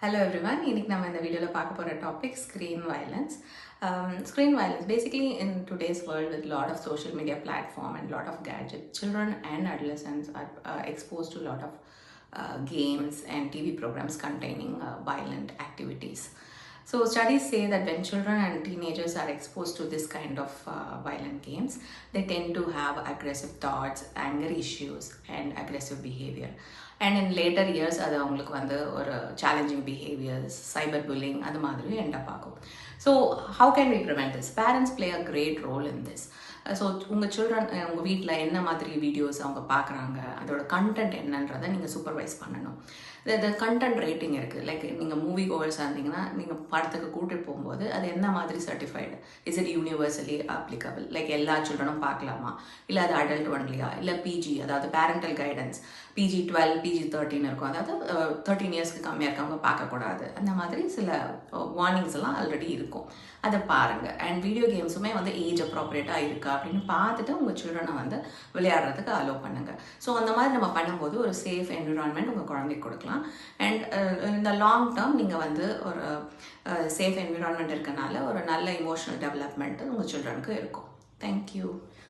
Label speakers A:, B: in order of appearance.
A: Hello everyone, இன்னைக்கு நம்ம இந்த வீடியோல பார்க்க போற topic screen violence. Screen violence, basically in today's world with a lot of social media platform and lot of gadgets, children and adolescents are exposed to a lot of games and TV programs containing violent activities. So studies say that when children and teenagers are exposed to this kind of violent games, they tend to have aggressive thoughts, anger issues and aggressive behavior. And in later years, அது அவங்களுக்கு வந்து ஒரு challenging behaviors, cyberbullying அது மாதிரி end up ஆகும். So how can we prevent this? Parents play a great role in this. So உங்கள் children உங்கள் வீட்டில் என்ன மாதிரி வீடியோஸ் அவங்க பார்க்குறாங்க, அதோட கண்டென்ட் என்னன்றதை நீங்கள் சூப்பர்வைஸ் பண்ணணும். இந்த கண்டென்ட் ரேட்டிங் இருக்குது. லைக் நீங்கள் மூவி கோவர்ஸாக இருந்தீங்கன்னா நீங்கள் படத்துக்கு கூட்டிகிட்டு போகும்போது அது என்ன மாதிரி certified, is it universally applicable, like எல்லா சில்ட்ரனும் பார்க்கலாமா, இல்லை அது அடல்ட் ஒன்லியா, இல்லை பிஜி, அதாவது பேரண்டல் கைடன்ஸ் PG-12 PG-13 இருக்கும், அதாவது 13 இயர்ஸ்க்கு கம்மியாக இருக்கவங்க பார்க்கக்கூடாது, அந்த மாதிரி சில வார்னிங்ஸ் எல்லாம் ஆல்ரெடி இருக்கும். அதை பாருங்கள். அண்ட் வீடியோ கேம்ஸுமே வந்து ஏஜ் அப்ராப்ரியேட்டாக இருக்கா அப்படின்னு பார்த்துட்டு உங்கள் சில்ட்ரனை வந்து விளையாடுறதுக்கு அலோவ் பண்ணுங்கள். ஸோ அந்த மாதிரி நம்ம பண்ணும்போது ஒரு சேஃப் என்விரான்மெண்ட் உங்கள் குழந்தைக்கு கொடுக்கலாம். அண்ட் இந்த லாங் டேர்ம் நீங்கள் வந்து ஒரு சேஃப் என்விரான்மெண்ட் இருக்கனால ஒரு நல்ல இமோஷனல் டெவலப்மெண்ட் உங்கள் சில்ட்ரனுக்கு இருக்கும். தேங்க்யூ.